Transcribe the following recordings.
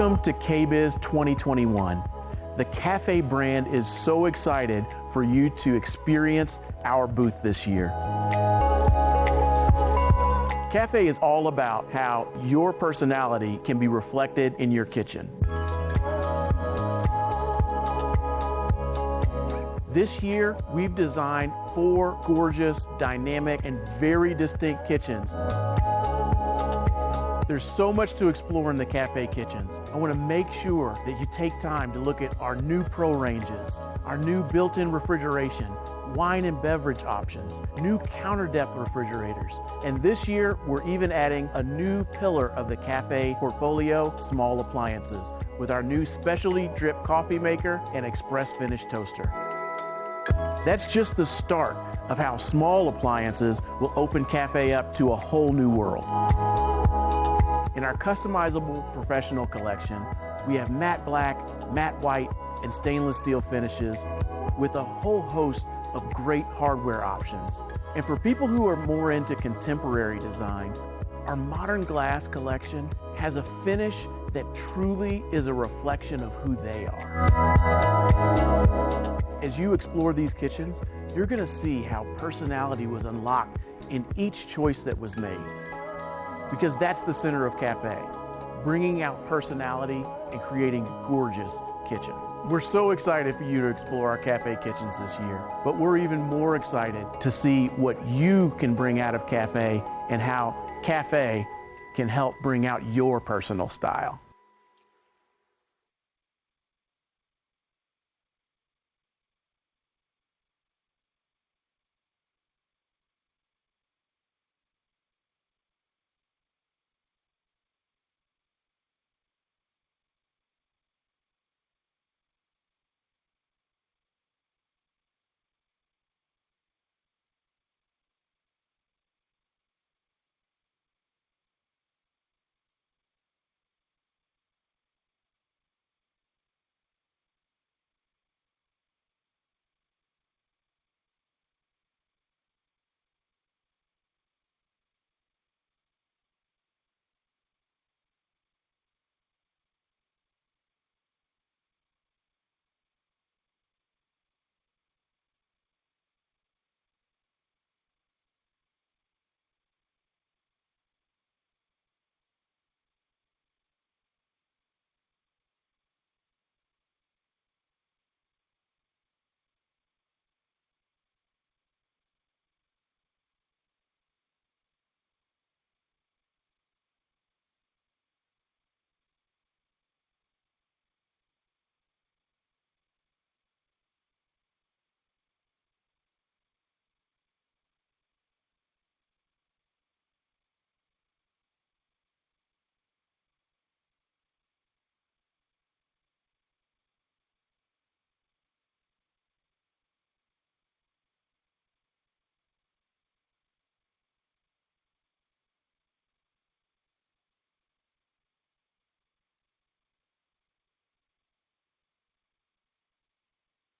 Welcome to KBIS 2021. The Cafe brand is so excited for you to experience our booth this year. Cafe is all about how your personality can be reflected in your kitchen. This year, we've designed 4 gorgeous, dynamic, and very distinct kitchens. There's so much to explore in the Cafe kitchens. I want to make sure that you take time to look at our new Pro ranges, our new built-in refrigeration, wine and beverage options, new counter depth refrigerators, and this year we're even adding a new pillar of the Cafe portfolio, small appliances, with our new specialty drip coffee maker and express finish toaster. That's just the start of how small appliances will open Cafe up to a whole new world. In our customizable professional collection, we have matte black, matte white, and stainless steel finishes with a whole host of great hardware options. And for people who are more into contemporary design, our modern glass collection has a finish that truly is a reflection of who they are. As you explore these kitchens, you're going to see how personality was unlocked in each choice that was made. Because that's the center of Cafe, bringing out personality and creating gorgeous kitchens. We're so excited for you to explore our Cafe kitchens this year, but we're even more excited to see what you can bring out of Cafe and how Cafe can help bring out your personal style.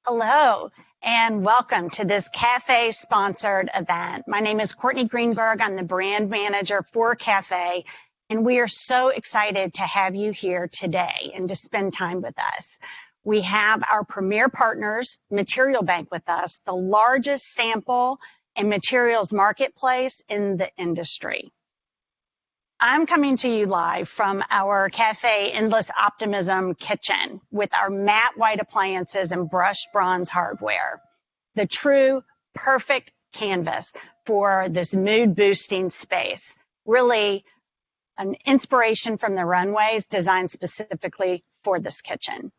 Hello, and welcome to this Cafe-sponsored event. My name is Courtney Greenberg. I'm the brand manager for Cafe, and we are so excited to have you here today and to spend time with us. We have our premier partners, Material Bank, with us, the largest sample and materials marketplace in the industry. I'm coming to you live from our Cafe Endless Optimism kitchen with our matte white appliances and brushed bronze hardware. The true perfect canvas for this mood boosting space. Really an inspiration from the runways designed specifically for this kitchen.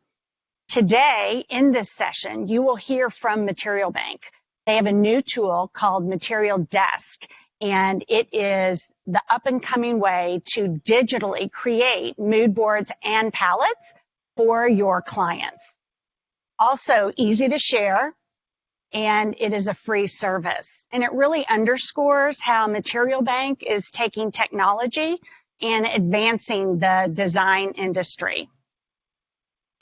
Today in this session, you will hear from Material Bank. They have a new tool called Material Desk, and it is the up-and-coming way to digitally create mood boards and palettes for your clients. Also easy to share, and it is a free service. And it really underscores how Material Bank is taking technology and advancing the design industry.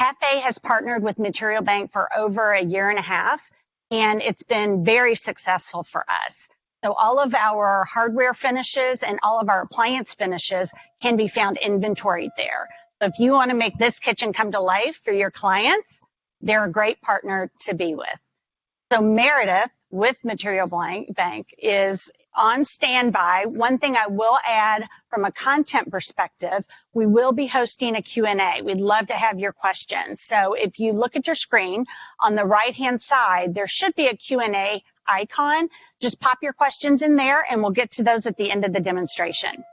Cafe has partnered with Material Bank for over a year and a half, and it's been very successful for us. So all of our hardware finishes and all of our appliance finishes can be found inventoried there. If you want to make this kitchen come to life for your clients, they're a great partner to be with. So Meredith with Material Bank is on standby. One thing I will add from a content perspective, we will be hosting a Q&A. We'd love to have your questions. So if you look at your screen on the right-hand side, there should be a Q&A icon. Just pop your questions in there and we'll get to those at the end of the demonstration.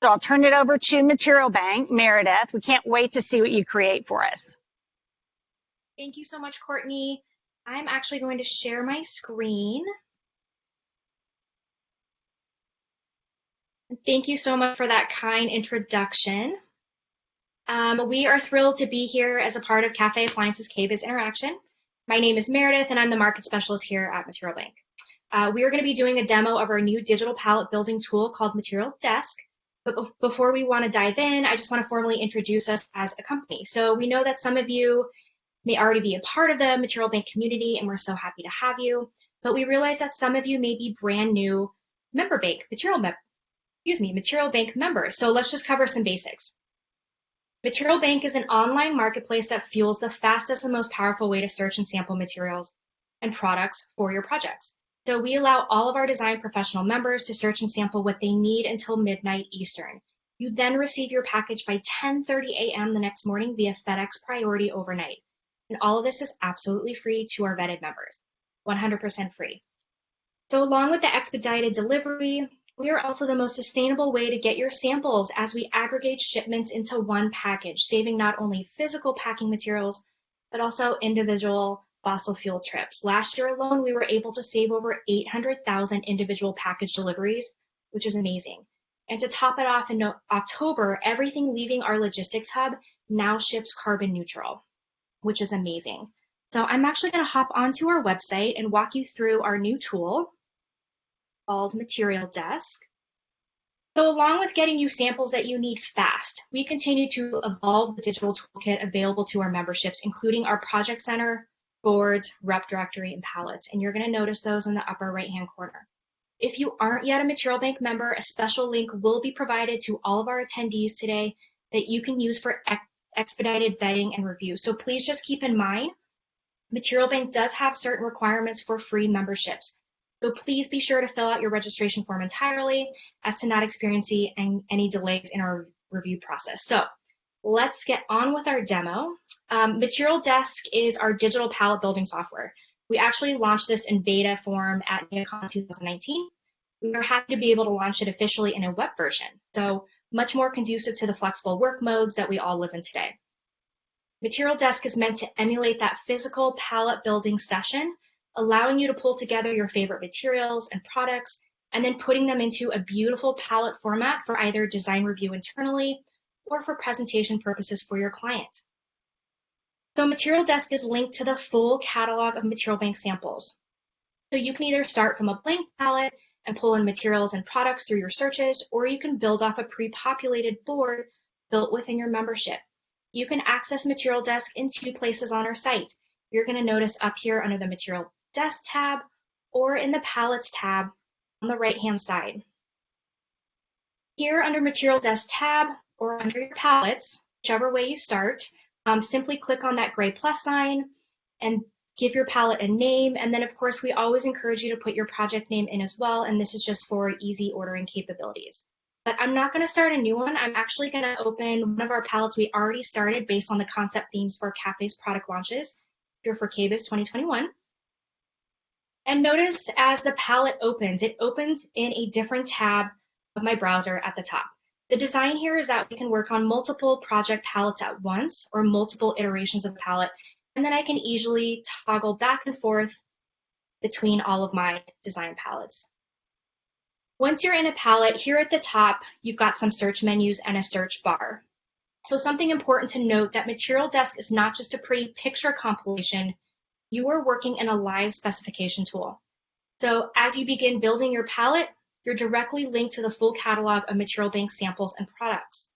So I'll turn it over to Material Bank, Meredith. We can't wait to see what you create for us. Thank you so much, Courtney. I'm actually going to share my screen. Thank you so much for that kind introduction. We are thrilled to be here as a part of Cafe Appliance's KBIS Interaction. My name is Meredith, and I'm the market specialist here at Material Bank. We are going to be doing a demo of our new digital palette building tool called Material Desk. But before we want to dive in, I just want to formally introduce us as a company. So we know that some of you may already be a part of the Material Bank community, and we're so happy to have you. But we realize that some of you may be brand new Material Bank members. So let's just cover some basics. Material Bank is an online marketplace that fuels the fastest and most powerful way to search and sample materials and products for your projects. So we allow all of our design professional members to search and sample what they need until midnight Eastern. You then receive your package by 10:30 a.m. the next morning via FedEx Priority overnight. And all of this is absolutely free to our vetted members, 100% free. So along with the expedited delivery, we are also the most sustainable way to get your samples as we aggregate shipments into one package, saving not only physical packing materials, but also individual fossil fuel trips. Last year alone, we were able to save over 800,000 individual package deliveries, which is amazing. And to top it off in October, everything leaving our logistics hub now ships carbon neutral, which is amazing. So I'm actually going to hop onto our website and walk you through our new tool called Material Desk. So along with getting you samples that you need fast, we continue to evolve the digital toolkit available to our memberships, including our project center, boards, rep directory, and palettes. And you're going to notice those in the upper right-hand corner. If you aren't yet a Material Bank member, a special link will be provided to all of our attendees today that you can use for expedited vetting and review. So please just keep in mind, Material Bank does have certain requirements for free memberships. So please be sure to fill out your registration form entirely as to not experience any delays in our review process. So let's get on with our demo. Material Desk is our digital palette building software. We actually launched this in beta form at NeoCon 2019. We are happy to be able to launch it officially in a web version. So much more conducive to the flexible work modes that we all live in today. Material Desk is meant to emulate that physical palette building session, allowing you to pull together your favorite materials and products, and then putting them into a beautiful palette format for either design review internally or for presentation purposes for your client. So Material Desk is linked to the full catalog of Material Bank samples. So you can either start from a blank palette and pull in materials and products through your searches, or you can build off a pre-populated board built within your membership. You can access Material Desk in two places on our site. You're going to notice up here under the Material Desk tab or in the Palettes tab on the right-hand side. Here under Material Desk tab or under your palettes, whichever way you start, simply click on that gray plus sign and give your palette a name. And then, of course, we always encourage you to put your project name in as well. And this is just for easy ordering capabilities. But I'm not going to start a new one. I'm actually going to open one of our palettes we already started based on the concept themes for Cafe's product launches here for KBIS 2021. And notice as the palette opens, it opens in a different tab of my browser at the top. The design here is that we can work on multiple project palettes at once or multiple iterations of palette, and then I can easily toggle back and forth between all of my design palettes. Once you're in a palette, here at the top, you've got some search menus and a search bar. So something important to note that Material Desk is not just a pretty picture compilation. You are working in a live specification tool. So as you begin building your palette, you're directly linked to the full catalog of Material Bank samples and products.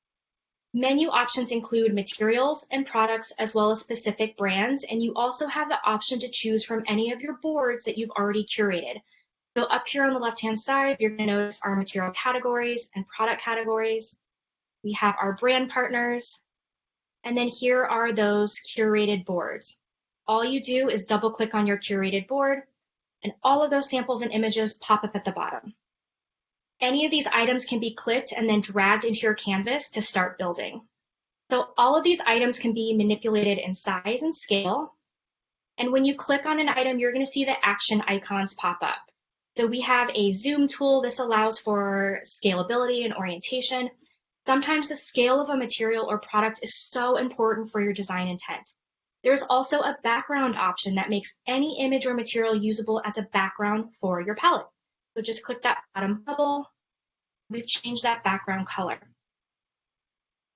Menu options include materials and products as well as specific brands, and you also have the option to choose from any of your boards that you've already curated. So up here on the left-hand side, you're going to notice our material categories and product categories. We have our brand partners, And then here are those curated boards. All you do is double click on your curated board and all of those samples and images pop up at the bottom. Any of these items can be clicked and then dragged into your canvas to start building. So all of these items can be manipulated in size and scale. And when you click on an item, you're going to see the action icons pop up. So we have a zoom tool. This allows for scalability and orientation. Sometimes the scale of a material or product is so important for your design intent. There's also a background option that makes any image or material usable as a background for your palette. So just click that bottom bubble. We've changed that background color.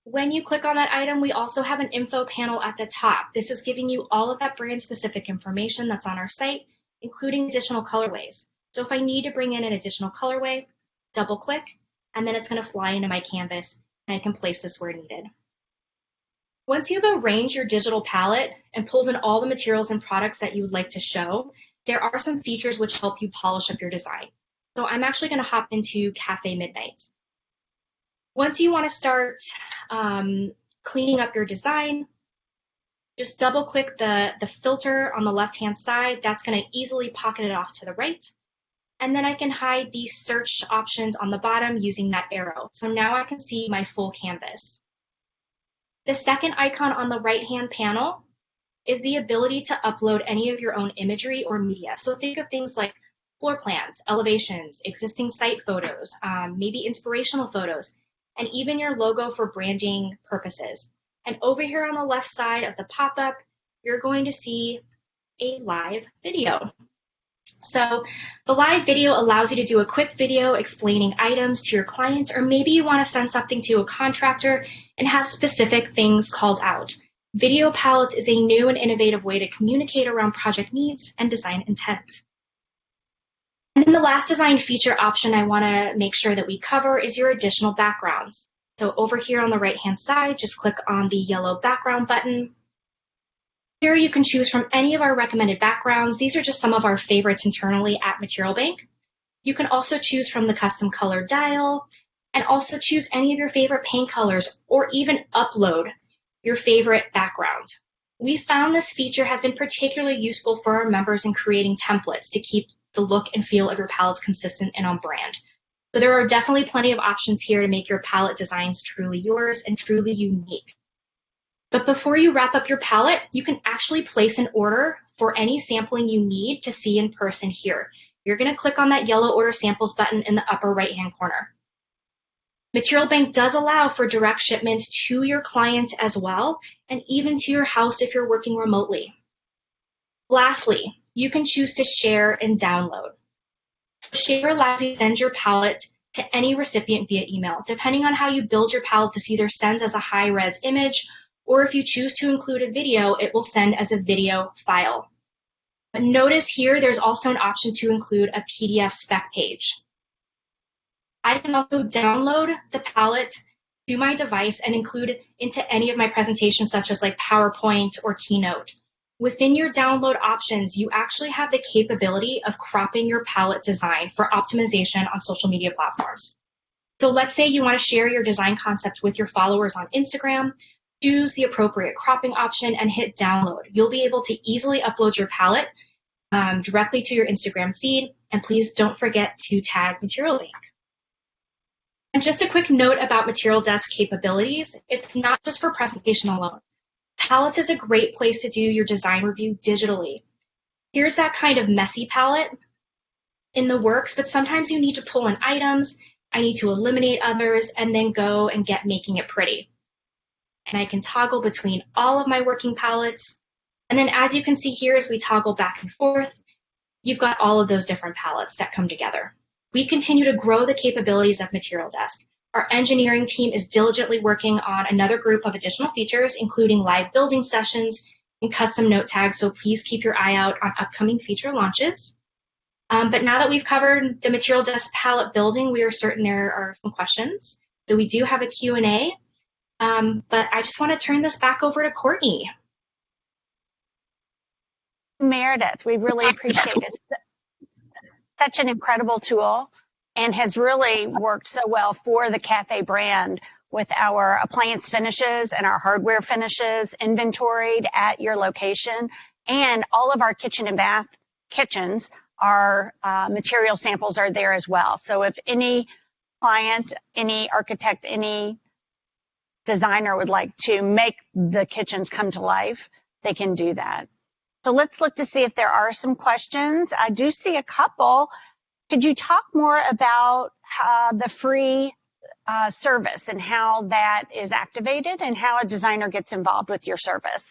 When you click on that item, we also have an info panel at the top. This is giving you all of that brand specific information that's on our site, including additional colorways. So if I need to bring in an additional colorway, double click, and then it's going to fly into my canvas and I can place this where needed. Once you've arranged your digital palette and pulled in all the materials and products that you would like to show, there are some features which help you polish up your design. So I'm actually going to hop into Cafe Midnight. Once you want to start cleaning up your design, just double click the filter on the left-hand side. That's going to easily pocket it off to the right. And then I can hide the search options on the bottom using that arrow. So now I can see my full canvas. The second icon on the right-hand panel is the ability to upload any of your own imagery or media. So think of things like floor plans, elevations, existing site photos, maybe inspirational photos, and even your logo for branding purposes. And over here on the left side of the pop-up, you're going to see a live video. So the live video allows you to do a quick video explaining items to your client, or maybe you want to send something to a contractor and have specific things called out. Video palettes is a new and innovative way to communicate around project needs and design intent. And then the last design feature option I want to make sure that we cover is your additional backgrounds. So over here on the right-hand side, just click on the yellow background button. Here you can choose from any of our recommended backgrounds. These are just some of our favorites internally at Material Bank. You can also choose from the custom color dial and also choose any of your favorite paint colors or even upload your favorite background. We found this feature has been particularly useful for our members in creating templates to keep the look and feel of your palettes consistent and on brand. So there are definitely plenty of options here to make your palette designs truly yours and truly unique. But before you wrap up your palette, you can actually place an order for any sampling you need to see in person here. You're going to click on that yellow order samples button in the upper right-hand corner. Material Bank does allow for direct shipments to your client as well, and even to your house if you're working remotely. Lastly, you can choose to share and download. Share allows you to send your palette to any recipient via email. Depending on how you build your palette, this either sends as a high-res image, or if you choose to include a video, it will send as a video file. But notice here, there's also an option to include a PDF spec page. I can also download the palette to my device and include it into any of my presentations, such as like PowerPoint or Keynote. Within your download options, you actually have the capability of cropping your palette design for optimization on social media platforms. So let's say you want to share your design concept with your followers on Instagram. Choose the appropriate cropping option and hit download. You'll be able to easily upload your palette directly to your Instagram feed. And please don't forget to tag Material Bank. And just a quick note about Material Desk capabilities. It's not just for presentation alone. Palettes is a great place to do your design review digitally. Here's that kind of messy palette in the works, but sometimes you need to pull in items. I need to eliminate others and then go and get making it pretty. And I can toggle between all of my working palettes. And then as you can see here, as we toggle back and forth, you've got all of those different palettes that come together. We continue to grow the capabilities of Material Desk. Our engineering team is diligently working on another group of additional features, including live building sessions and custom note tags, so please keep your eye out on upcoming feature launches. But now that we've covered the Material Desk palette building, we are certain there are some questions. So we do have a Q&A. But I just want to turn this back over to Courtney. Meredith, we really appreciate it. Such an incredible tool and has really worked so well for the cafe brand. with our appliance finishes and our hardware finishes inventoried at your location. And all of our kitchen and bath kitchens, our material samples are there as well. So if any client, any architect, any designer would like to make the kitchens come to life, they can do that. So let's look to see if there are some questions. I do see a couple. Could you talk more about the free service and how that is activated and how a designer gets involved with your service?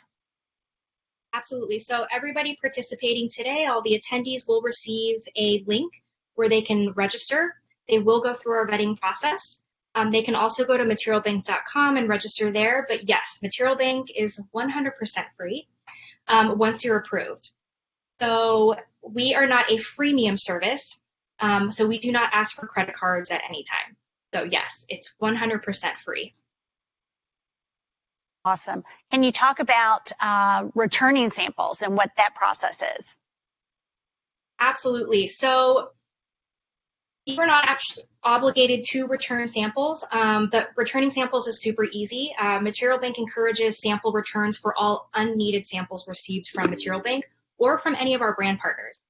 Absolutely. So everybody participating today, all the attendees will receive a link where they can register. They will go through our vetting process. They can also go to materialbank.com and register there. But yes, Material Bank is 100% free once you're approved. So we are not a freemium service. So we do not ask for credit cards at any time. So yes, it's 100% free. Awesome. Can you talk about returning samples and what that process is? Absolutely. So you are not actually obligated to return samples, but returning samples is super easy. Material Bank encourages sample returns for all unneeded samples received from Material Bank or from any of our brand partners.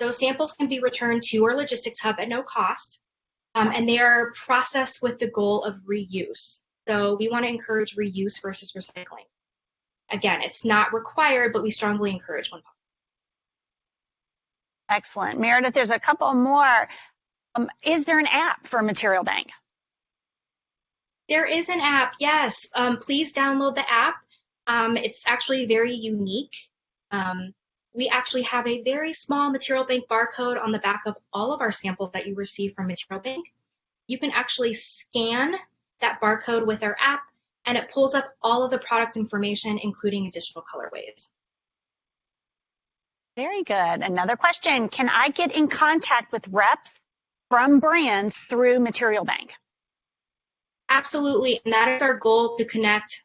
So samples can be returned to our logistics hub at no cost, and they are processed with the goal of reuse. So we want to encourage reuse versus recycling. Again, it's not required, but we strongly encourage when possible. Excellent. Meredith, there's a couple more. Is there an app for Material Bank? There is an app, yes. Please download the app. It's actually very unique. We actually have a very small Material Bank barcode on the back of all of our samples that you receive from Material Bank. You can actually scan that barcode with our app, and it pulls up all of the product information, including additional colorways. Very good. Another question. Can I get in contact with reps from brands through Material Bank? Absolutely, and that is our goal, to connect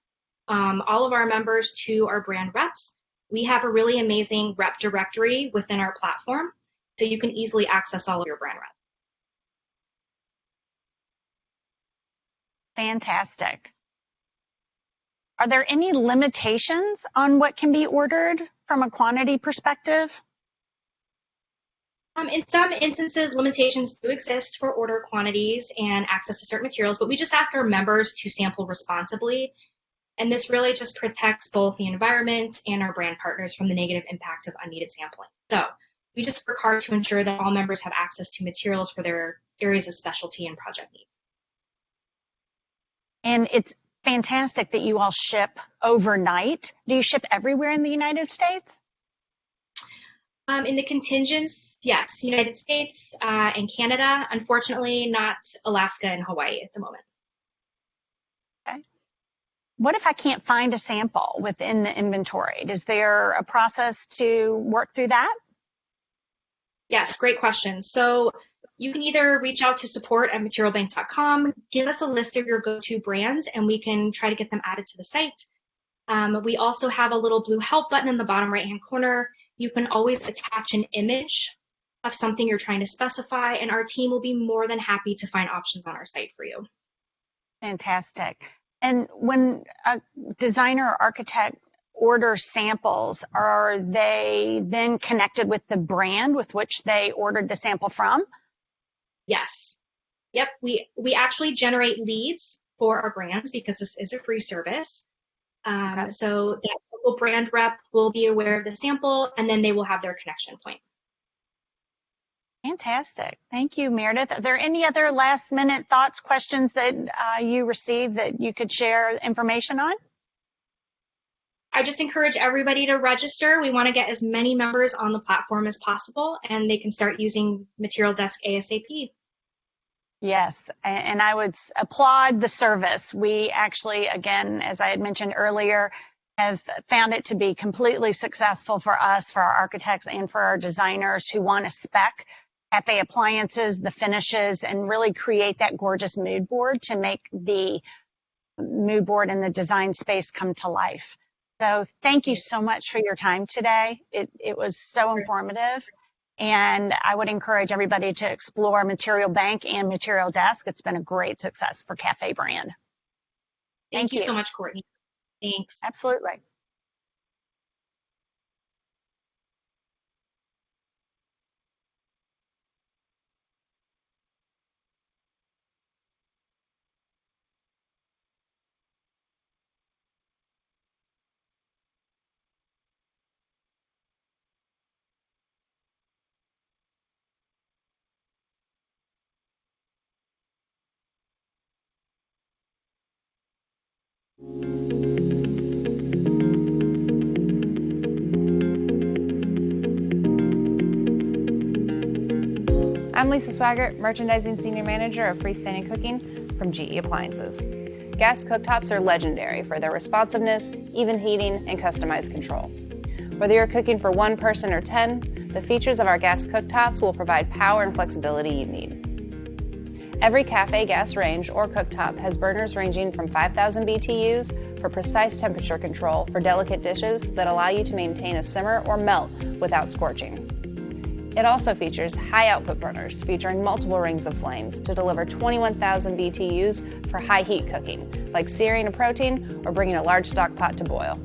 all of our members to our brand reps. We have a really amazing rep directory within our platform, so you can easily access all of your brand reps. Fantastic. Are there any limitations on what can be ordered from a quantity perspective? In some instances, limitations do exist for order quantities and access to certain materials, but we just ask our members to sample responsibly. And this really just protects both the environment and our brand partners from the negative impact of unneeded sampling. So we just work hard to ensure that all members have access to materials for their areas of specialty and project needs. And it's fantastic that you all ship overnight. Do you ship everywhere in the United States? In the contingents, yes, United States and Canada. Unfortunately, not Alaska and Hawaii at the moment. Okay. What if I can't find a sample within the inventory? Is there a process to work through that? Yes, great question. So you can either reach out to support@materialbank.com, give us a list of your go-to brands, and we can try to get them added to the site. We also have a little blue help button in the bottom right-hand corner. You can always attach an image of something you're trying to specify, and our team will be more than happy to find options on our site for you. Fantastic. And when a designer or architect orders samples, are they then connected with the brand with which they ordered the sample from? Yes. Yep. We actually generate leads for our brands because this is a free service. So that local brand rep will be aware of the sample, and then they will have their connection point. Fantastic. Thank you, Meredith. Are there any other last-minute thoughts, questions that you received that you could share information on? I just encourage everybody to register. We want to get as many members on the platform as possible, and they can start using Material Desk ASAP. Yes, and I would applaud the service. We actually, again, as I had mentioned earlier, have found it to be completely successful for us, for our architects, and for our designers who want to spec cafe appliances, the finishes, and really create that gorgeous mood board to make the mood board and the design space come to life. So thank you so much for your time today. It was so informative. And I would encourage everybody to explore Material Bank and Material Desk. It's been a great success for Cafe Brand. Thank you so much, Courtney. Thanks. Absolutely. I'm Lisa Swaggart, Merchandising Senior Manager of Freestanding Cooking from GE Appliances. Gas cooktops are legendary for their responsiveness, even heating, and customized control. Whether you're cooking for one person or 10, the features of our gas cooktops will provide power and flexibility you need. Every cafe gas range or cooktop has burners ranging from 5,000 BTUs for precise temperature control for delicate dishes that allow you to maintain a simmer or melt without scorching. It also features high output burners featuring multiple rings of flames to deliver 21,000 BTUs for high heat cooking, like searing a protein or bringing a large stock pot to boil.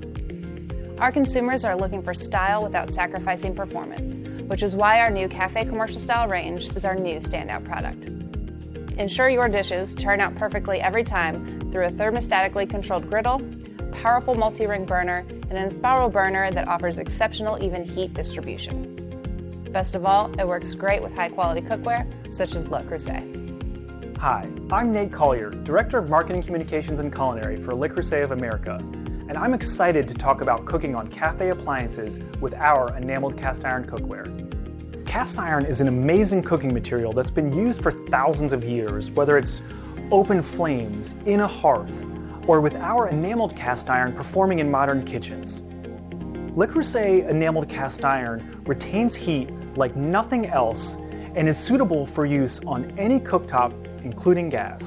Our consumers are looking for style without sacrificing performance, which is why our new Cafe Commercial Style range is our new standout product. Ensure your dishes turn out perfectly every time through a thermostatically controlled griddle, powerful multi-ring burner, and an spiral burner that offers exceptional even heat distribution. Best of all, it works great with high-quality cookware, such as Le Creuset. Hi, I'm Nate Collier, Director of Marketing Communications and Culinary for Le Creuset of America, and I'm excited to talk about cooking on cafe appliances with our enameled cast iron cookware. Cast iron is an amazing cooking material that's been used for thousands of years, whether it's open flames, in a hearth, or with our enameled cast iron performing in modern kitchens. Le Creuset enameled cast iron retains heat like nothing else and is suitable for use on any cooktop, including gas.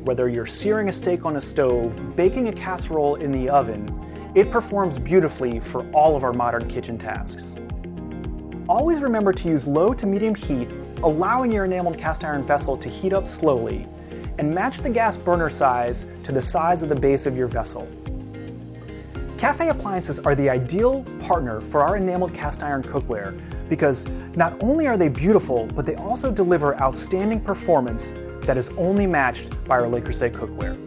Whether you're searing a steak on a stove, baking a casserole in the oven, it performs beautifully for all of our modern kitchen tasks. Always remember to use low to medium heat, allowing your enameled cast iron vessel to heat up slowly, and match the gas burner size to the size of the base of your vessel. Cafe appliances are the ideal partner for our enameled cast iron cookware because not only are they beautiful, but they also deliver outstanding performance that is only matched by our Le Creuset cookware.